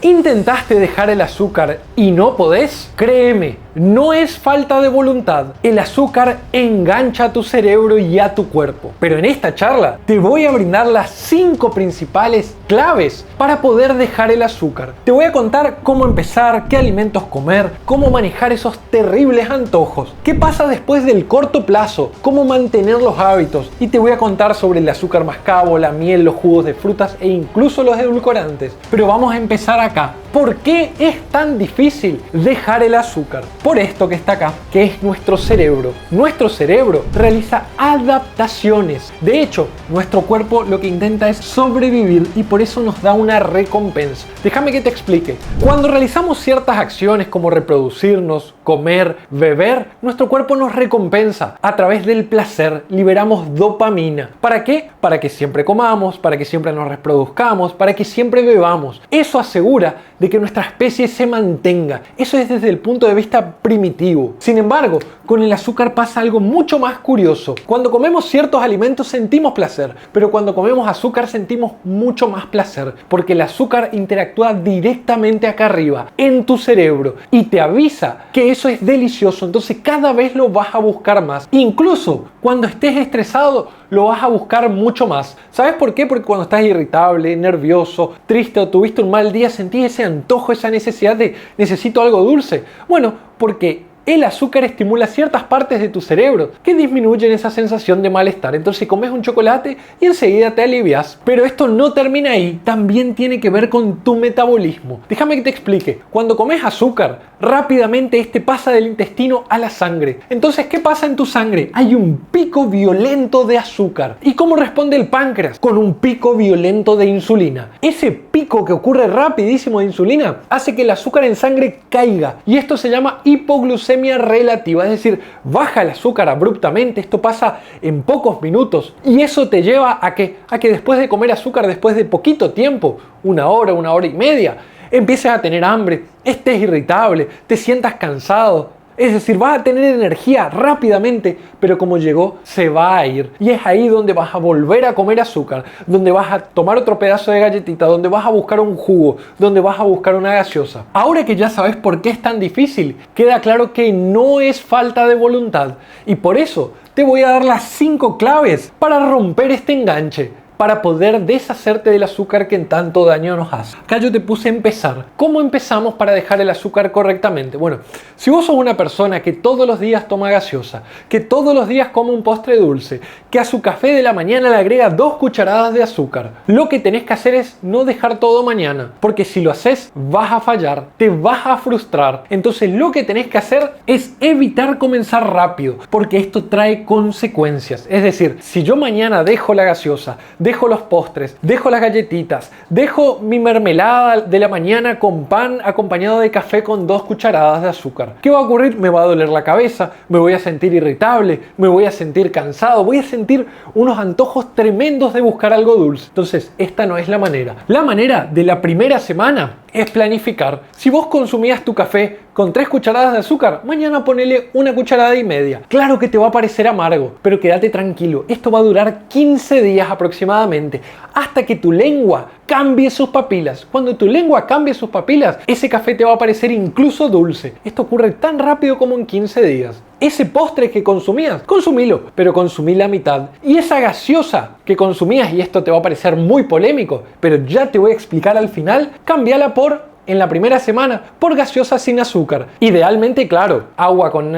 ¿Intentaste dejar el azúcar y no podés? Créeme, no es falta de voluntad. El azúcar engancha a tu cerebro y a tu cuerpo. Pero en esta charla te voy a brindar las 5 principales claves para poder dejar el azúcar. Te voy a contar cómo empezar, qué alimentos comer, cómo manejar esos terribles antojos, qué pasa después del corto plazo, cómo mantener los hábitos, y te voy a contar sobre el azúcar mascabo, la miel, los jugos de frutas e incluso los edulcorantes. Pero vamos a empezar acá. ¿Por qué es tan difícil dejar el azúcar? Por esto que está acá, que es nuestro cerebro. Nuestro cerebro realiza adaptaciones. De hecho, nuestro cuerpo lo que intenta es sobrevivir y por eso nos da una recompensa. Déjame que te explique. Cuando realizamos ciertas acciones como reproducirnos, comer, beber, nuestro cuerpo nos recompensa a través del placer. Liberamos dopamina. ¿Para qué? Para que siempre comamos, para que siempre nos reproduzcamos, para que siempre bebamos. Eso asegura de que nuestra especie se mantenga. Eso es desde el punto de vista primitivo. Sin embargo, con el azúcar pasa algo mucho más curioso. Cuando comemos ciertos alimentos sentimos placer, pero cuando comemos azúcar sentimos mucho más placer, porque el azúcar interactúa directamente acá arriba, en tu cerebro, y te avisa que eso es delicioso, entonces cada vez lo vas a buscar más. Incluso cuando estés estresado, lo vas a buscar mucho más. ¿Sabes por qué? Porque cuando estás irritable, nervioso, triste o tuviste un mal día, sentís ese antojo, esa necesidad de necesito algo dulce. Bueno, porque el azúcar estimula ciertas partes de tu cerebro que disminuyen esa sensación de malestar. Entonces comes un chocolate y enseguida te alivias. Pero esto no termina ahí, también tiene que ver con tu metabolismo. Déjame que te explique. Cuando comes azúcar, rápidamente este pasa del intestino a la sangre. Entonces, ¿qué pasa en tu sangre? Hay un pico violento de azúcar. ¿Y cómo responde el páncreas? Con un pico violento de insulina. Ese pico que ocurre rapidísimo de insulina hace que el azúcar en sangre caiga. Y esto se llama hipoglucemia relativa, es decir, baja el azúcar abruptamente. Esto pasa en pocos minutos y eso te lleva a que después de comer azúcar, después de poquito tiempo, una hora y media, empieces a tener hambre, estés irritable, te sientas cansado. Es decir, vas a tener energía rápidamente, pero como llegó, se va a ir. Y es ahí donde vas a volver a comer azúcar, donde vas a tomar otro pedazo de galletita, donde vas a buscar un jugo, donde vas a buscar una gaseosa. Ahora que ya sabes por qué es tan difícil, queda claro que no es falta de voluntad. Y por eso te voy a dar las 5 claves para romper este enganche, para poder deshacerte del azúcar que en tanto daño nos hace. Acá yo te puse empezar. ¿Cómo empezamos para dejar el azúcar correctamente? Bueno, si vos sos una persona que todos los días toma gaseosa, que todos los días come un postre dulce, que a su café de la mañana le agrega 2 cucharadas de azúcar, lo que tenés que hacer es no dejar todo mañana, porque si lo haces vas a fallar, te vas a frustrar. Entonces lo que tenés que hacer es evitar comenzar rápido, porque esto trae consecuencias. Es decir, si yo mañana dejo la gaseosa, dejo los postres, dejo las galletitas, dejo mi mermelada de la mañana con pan acompañado de café con 2 cucharadas de azúcar. ¿Qué va a ocurrir? Me va a doler la cabeza, me voy a sentir irritable, me voy a sentir cansado, voy a sentir unos antojos tremendos de buscar algo dulce. Entonces, esta no es la manera. La manera de la primera semana es planificar. Si vos consumías tu café con 3 cucharadas de azúcar, mañana ponele 1,5 cucharadas. Claro que te va a parecer amargo, pero quédate tranquilo. Esto va a durar 15 días aproximadamente, hasta que tu lengua cambie sus papilas. Cuando tu lengua cambie sus papilas, ese café te va a parecer incluso dulce. Esto ocurre tan rápido como en 15 días. Ese postre que consumías, consumilo, pero consumí la mitad. Y esa gaseosa que consumías, y esto te va a parecer muy polémico, pero ya te voy a explicar al final, cámbiala en la primera semana por gaseosa sin azúcar. Idealmente, claro, agua con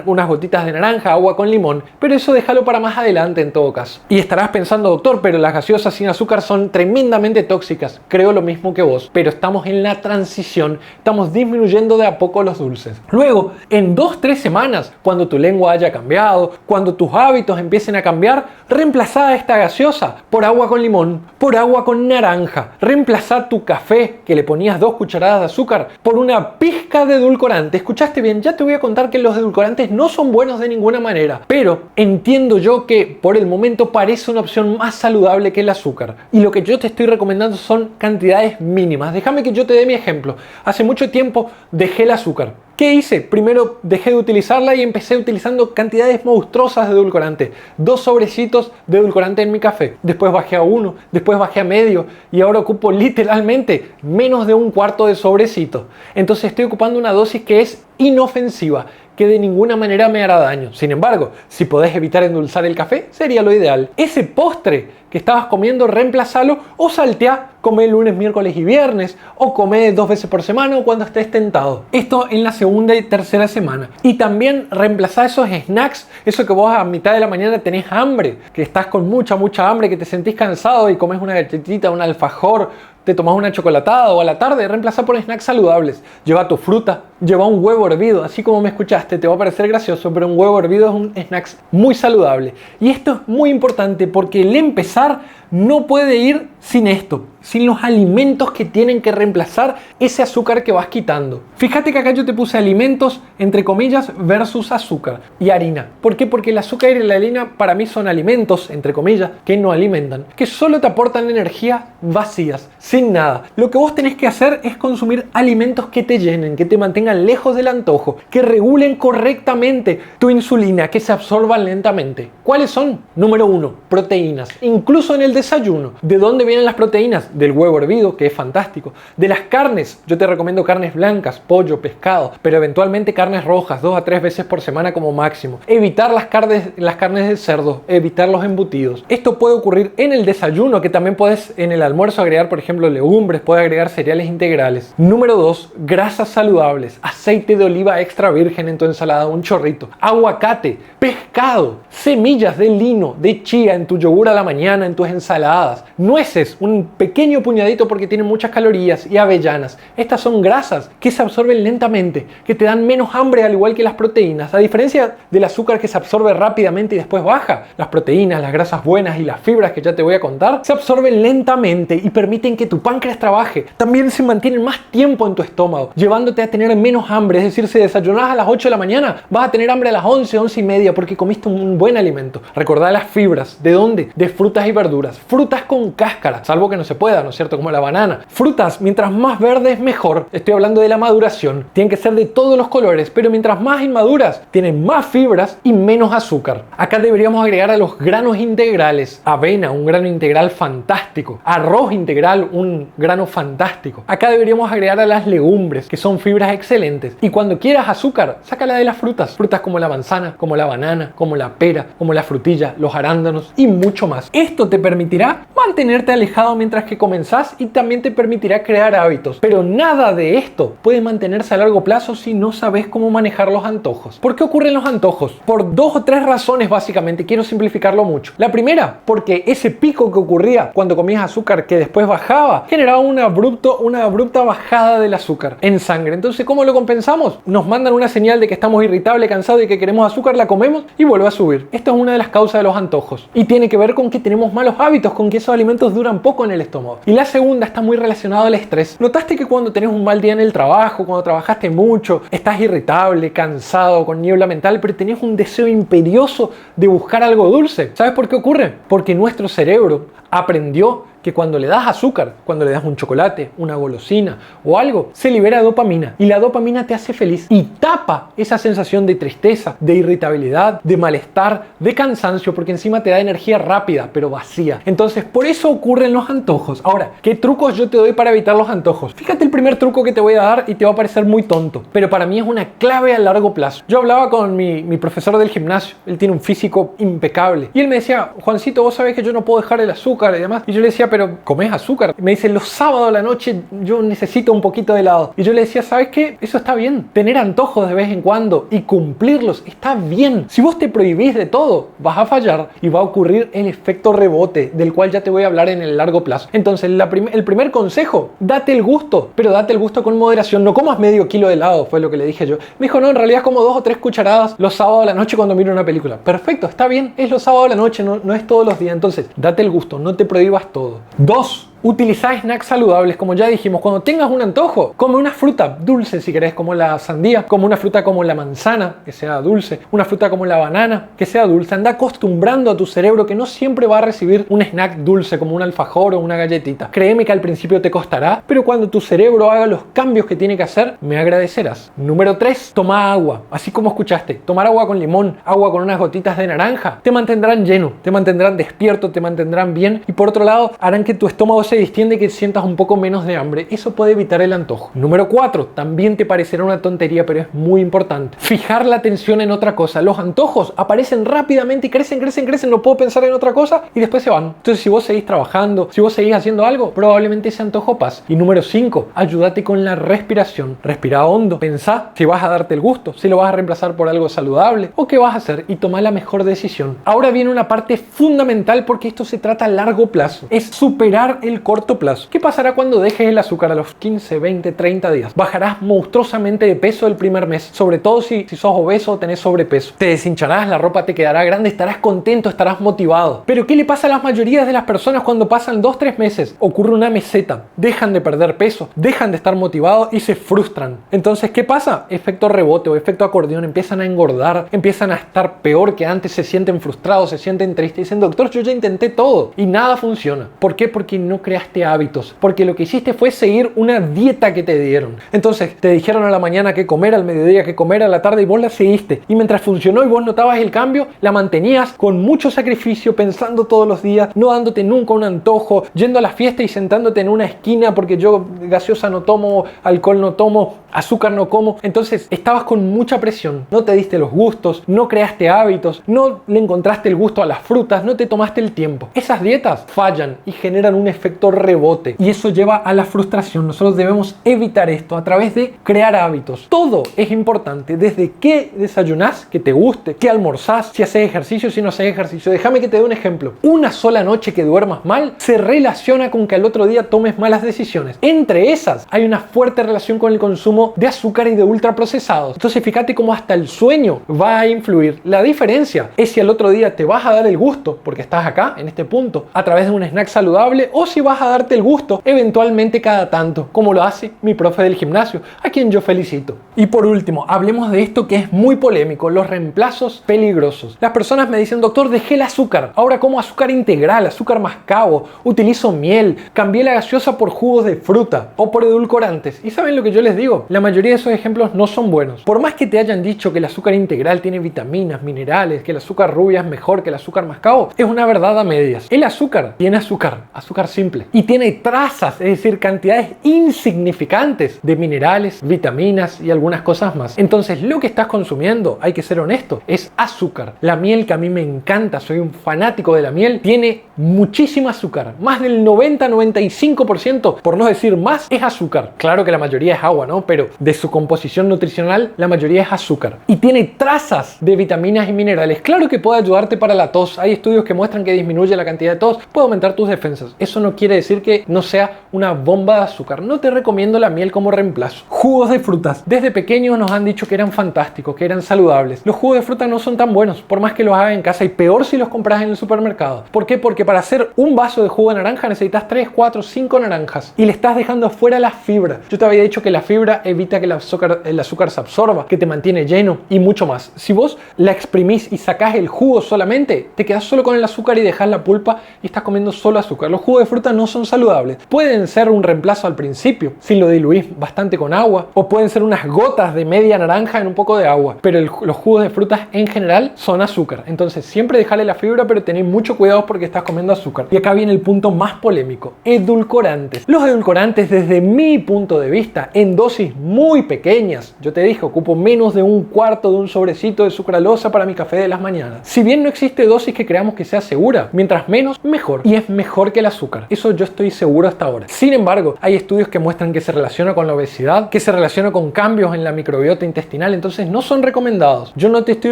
unas gotitas de naranja, agua con limón, pero eso déjalo para más adelante en todo caso. Y estarás pensando, doctor, pero las gaseosas sin azúcar son tremendamente tóxicas. Creo lo mismo que vos, pero estamos en la transición, estamos disminuyendo de a poco los dulces. Luego, en 2-3 semanas, cuando tu lengua haya cambiado, cuando tus hábitos empiecen a cambiar, reemplazá esta gaseosa por agua con limón, por agua con naranja. Reemplazá tu café, que le ponías 2 cucharadas de azúcar, por una pizca de edulcorante. ¿Escuchaste bien? Ya te voy a contar que los edulcorantes no son buenos de ninguna manera, pero entiendo yo que por el momento parece una opción más saludable que el azúcar. Y lo que yo te estoy recomendando son cantidades mínimas. Déjame que yo te dé mi ejemplo. Hace mucho tiempo dejé el azúcar. ¿Qué hice? Primero dejé de utilizarla y empecé utilizando cantidades monstruosas de edulcorante. 2 sobrecitos de edulcorante en mi café. Después bajé a 1, después bajé a medio y ahora ocupo literalmente menos de un cuarto de sobrecito. Entonces estoy ocupando una dosis que es inofensiva, que de ninguna manera me hará daño. Sin embargo, si podés evitar endulzar el café, sería lo ideal. Ese postre que estabas comiendo, reemplazalo o saltea, come lunes, miércoles y viernes, o come 2 veces por semana o cuando estés tentado. Esto en la segunda y tercera semana. Y también reemplazá esos snacks, eso que vos a mitad de la mañana tenés hambre, que estás con mucha hambre, que te sentís cansado y comes una galletita, un alfajor, te tomas una chocolatada o a la tarde, reemplaza por snacks saludables. Lleva tu fruta, lleva un huevo hervido, así como me escuchaste, te va a parecer gracioso, pero un huevo hervido es un snack muy saludable. Y esto es muy importante porque el empezar no puede ir sin esto, sin los alimentos que tienen que reemplazar ese azúcar que vas quitando. Fíjate que acá yo te puse alimentos, entre comillas, versus azúcar y harina. ¿Por qué? Porque el azúcar y la harina para mí son alimentos, entre comillas, que no alimentan, que solo te aportan energía vacías, sin nada. Lo que vos tenés que hacer es consumir alimentos que te llenen, que te mantengan lejos del antojo, que regulen correctamente tu insulina, que se absorban lentamente. ¿Cuáles son? Número 1, proteínas. Incluso en el desayuno. ¿De dónde vienen las proteínas? Del huevo hervido, que es fantástico. De las carnes, yo te recomiendo carnes blancas, pollo, pescado, pero eventualmente carnes rojas, 2 a 3 veces por semana como máximo. Evitar las carnes de cerdo, evitar los embutidos. Esto puede ocurrir en el desayuno, que también puedes en el almuerzo agregar, por ejemplo, legumbres, puedes agregar cereales integrales. Número 2, grasas saludables, aceite de oliva extra virgen en tu ensalada, un chorrito, aguacate, pescado, semillas de lino, de chía en tu yogur a la mañana, en tus ensaladas, nueces, un pequeño puñadito porque tienen muchas calorías, y avellanas. Estas son grasas que se absorben lentamente, que te dan menos hambre al igual que las proteínas. A diferencia del azúcar que se absorbe rápidamente y después baja, las proteínas, las grasas buenas y las fibras que ya te voy a contar, se absorben lentamente y permiten que tu páncreas trabaje. También se mantienen más tiempo en tu estómago, llevándote a tener menos hambre. Es decir, si desayunás a las 8 de la mañana, vas a tener hambre a las 11, 11 y media porque comiste un buen alimento. Recordá las fibras. ¿De dónde? De frutas y verduras. Frutas con cáscara, salvo que no se pueda, ¿no es cierto? Como la banana. Frutas, mientras más verdes mejor. Estoy hablando de la maduración. Tienen que ser de todos los colores, pero mientras más inmaduras, tienen más fibras y menos azúcar. Acá deberíamos agregar a los granos integrales. Avena, un grano integral fantástico. Arroz integral, un grano fantástico. Acá deberíamos agregar a las legumbres, que son fibras excelentes. Y cuando quieras azúcar, sácala de las frutas. Frutas como la manzana, como la banana, como la pera, como la frutilla, los arándanos y mucho más. Esto te permitirá mantenerte alejado mientras que comenzás y también te permitirá crear hábitos. Pero nada de esto puede mantenerse a largo plazo si no sabes cómo manejar los antojos. ¿Por qué ocurren los antojos? Por 2 o 3 razones básicamente. Quiero simplificarlo mucho. La primera, porque ese pico que ocurría cuando comías azúcar que después bajaba, generaba una abrupta bajada del azúcar en sangre. Entonces, ¿cómo lo compensamos? Nos mandan una señal de que estamos irritables, cansados y que queremos azúcar, la comemos y vuelve a subir. Esta es una de las causas de los antojos. Y tiene que ver con que tenemos malos hábitos, con que esos alimentos duran poco en el estómago. Y la segunda está muy relacionada al estrés. ¿Notaste que cuando tenés un mal día en el trabajo, cuando trabajaste mucho, estás irritable, cansado, con niebla mental, pero tenés un deseo imperioso de buscar algo dulce? ¿Sabes por qué ocurre? Porque nuestro cerebro aprendió que cuando le das azúcar, cuando le das un chocolate, una golosina o algo, se libera dopamina y la dopamina te hace feliz y tapa esa sensación de tristeza, de irritabilidad, de malestar, de cansancio, porque encima te da energía rápida pero vacía. Entonces por eso ocurren los antojos. Ahora, ¿qué trucos yo te doy para evitar los antojos? Fíjate el primer truco que te voy a dar y te va a parecer muy tonto, pero para mí es una clave a largo plazo. Yo hablaba con mi profesor del gimnasio, él tiene un físico impecable y él me decía: Juancito, vos sabés que yo no puedo dejar el azúcar y demás. Y yo le decía: pero ¿comés azúcar? Me dice: los sábados a la noche yo necesito un poquito de helado. Y yo le decía: ¿sabes qué? Eso está bien. Tener antojos de vez en cuando y cumplirlos está bien. Si vos te prohibís de todo, vas a fallar y va a ocurrir el efecto rebote, del cual ya te voy a hablar en el largo plazo. Entonces, el primer consejo: date el gusto, pero date el gusto con moderación. No comas medio kilo de helado, fue lo que le dije yo. Me dijo: no, en realidad como 2 o 3 cucharadas los sábados a la noche cuando miro una película. Perfecto, está bien. Es los sábados a la noche, no es todos los días. Entonces, date el gusto, no te prohíbas todo. 2. Utiliza snacks saludables, como ya dijimos. Cuando tengas un antojo, come una fruta dulce si querés, como la sandía, como una fruta como la manzana, que sea dulce, una fruta como la banana, que sea dulce. Anda acostumbrando a tu cerebro que no siempre va a recibir un snack dulce como un alfajor o una galletita. Créeme que al principio te costará, pero cuando tu cerebro haga los cambios que tiene que hacer, me agradecerás. Número 3, toma agua. Así como escuchaste, tomar agua con limón, agua con unas gotitas de naranja, te mantendrán lleno, te mantendrán despierto, te mantendrán bien y por otro lado harán que tu estómago se distienda y que sientas un poco menos de hambre. Eso puede evitar el antojo. Número 4, también te parecerá una tontería, pero es muy importante. Fijar la atención en otra cosa. Los antojos aparecen rápidamente y crecen, no puedo pensar en otra cosa y después se van. Entonces si vos seguís trabajando, si vos seguís haciendo algo, probablemente ese antojo pase. Y número 5, ayúdate con la respiración. Respira hondo, pensá si vas a darte el gusto, si lo vas a reemplazar por algo saludable o qué vas a hacer y toma la mejor decisión. Ahora viene una parte fundamental porque esto se trata a largo plazo. Es superar el corto plazo. ¿Qué pasará cuando dejes el azúcar a los 15, 20, 30 días? Bajarás monstruosamente de peso el primer mes, sobre todo si sos obeso o tenés sobrepeso. Te deshincharás, la ropa te quedará grande, estarás contento, estarás motivado. Pero ¿qué le pasa a las mayorías de las personas cuando pasan 2-3 meses? Ocurre una meseta. Dejan de perder peso, dejan de estar motivados y se frustran. Entonces, ¿qué pasa? Efecto rebote o efecto acordeón. Empiezan a engordar, empiezan a estar peor que antes, se sienten frustrados, se sienten tristes. Dicen, doctor, yo ya intenté todo y nada funciona. ¿Por qué? Porque no creaste hábitos. Porque lo que hiciste fue seguir una dieta que te dieron. Entonces, te dijeron a la mañana qué comer, al mediodía qué comer, a la tarde y vos la seguiste. Y mientras funcionó y vos notabas el cambio, la mantenías con mucho sacrificio, pensando todos los días, no dándote nunca un antojo, yendo a la fiesta y sentándote en una esquina porque yo gaseosa no tomo, alcohol no tomo, azúcar no como. Entonces estabas con mucha presión, no te diste los gustos, no creaste hábitos, no le encontraste el gusto a las frutas, no te tomaste el tiempo. Esas dietas fallan y generan un efecto rebote y eso lleva a la frustración. Nosotros debemos evitar esto a través de crear hábitos. Todo es importante, desde qué desayunás, que te guste, qué almorzás, si haces ejercicio, si no haces ejercicio. Déjame que te dé un ejemplo. Una sola noche que duermas mal se relaciona con que al otro día tomes malas decisiones. Entre esas hay una fuerte relación con el consumo de azúcar y de ultraprocesados. Entonces fíjate cómo hasta el sueño va a influir. La diferencia es si al otro día te vas a dar el gusto, porque estás acá, en este punto, a través de un snack saludable, o si vas a darte el gusto eventualmente cada tanto, como lo hace mi profe del gimnasio, a quien yo felicito. Y por último, hablemos de esto que es muy polémico, los reemplazos peligrosos. Las personas me dicen, doctor, dejé el azúcar, ahora como azúcar integral, azúcar mascabo, utilizo miel, cambié la gaseosa por jugos de fruta o por edulcorantes. ¿Y saben lo que yo les digo? La mayoría de esos ejemplos no son buenos. Por más que te hayan dicho que el azúcar integral tiene vitaminas, minerales, que el azúcar rubia es mejor que el azúcar mascabo, es una verdad a medias. El azúcar tiene azúcar simple, y tiene trazas, es decir, cantidades insignificantes de minerales, vitaminas y algunas cosas más. Entonces, lo que estás consumiendo, hay que ser honesto, es azúcar. La miel, que a mí me encanta, soy un fanático de la miel, tiene muchísimo azúcar. Más del 90-95%, por no decir más, es azúcar. Claro que la mayoría es agua, ¿no? Pero de su composición nutricional, la mayoría es azúcar. Y tiene trazas de vitaminas y minerales. Claro que puede ayudarte para la tos. Hay estudios que muestran que disminuye la cantidad de tos, puede aumentar tus defensas. Eso no quiere decir que no sea una bomba de azúcar. No te recomiendo la miel como reemplazo. Jugos de frutas. Desde pequeños nos han dicho que eran fantásticos, que eran saludables. Los jugos de fruta no son tan buenos, por más que los hagas en casa, y peor si los compras en el supermercado. ¿Por qué? Porque para hacer un vaso de jugo de naranja necesitas 3, 4, 5 naranjas y le estás dejando fuera la fibra. Yo te había dicho que la fibra evita que el azúcar se absorba, que te mantiene lleno y mucho más. Si vos la exprimís y sacás el jugo solamente, te quedas solo con el azúcar y dejas la pulpa y estás comiendo solo azúcar. Los jugos de fruta no son saludables. Pueden ser un reemplazo al principio, si lo diluís bastante con agua, o pueden ser unas gotas de media naranja en un poco de agua, pero los jugos de frutas en general son azúcar. Entonces siempre dejale la fibra, pero tened mucho cuidado porque estás comiendo azúcar. Y acá viene el punto más polémico: edulcorantes. Los edulcorantes, desde mi punto de vista, en dosis muy pequeñas, yo te dije, ocupo menos de un cuarto de un sobrecito de sucralosa para mi café de las mañanas. Si bien no existe dosis que creamos que sea segura, mientras menos, mejor. Y es mejor que el azúcar. Eso yo estoy seguro hasta ahora. Sin embargo, hay estudios que muestran que se relaciona con la obesidad, que se relaciona con cambios en la microbiota intestinal, entonces no son recomendados. Yo no te estoy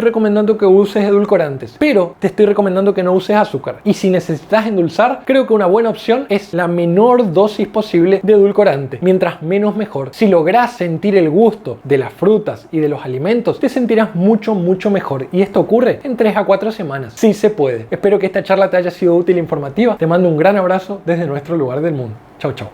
recomendando que uses edulcorantes, pero te estoy recomendando que no uses azúcar. Y si necesitas endulzar, creo que una buena opción es la menor dosis posible de edulcorante. Mientras menos, mejor. Si logras sentir el gusto de las frutas y de los alimentos, te sentirás mucho mejor. Y esto ocurre en 3 a 4 semanas. Sí se puede. Espero que esta charla te haya sido útil e informativa. Te mando un gran abrazo desde nuestro lugar del mundo. Chau, chau.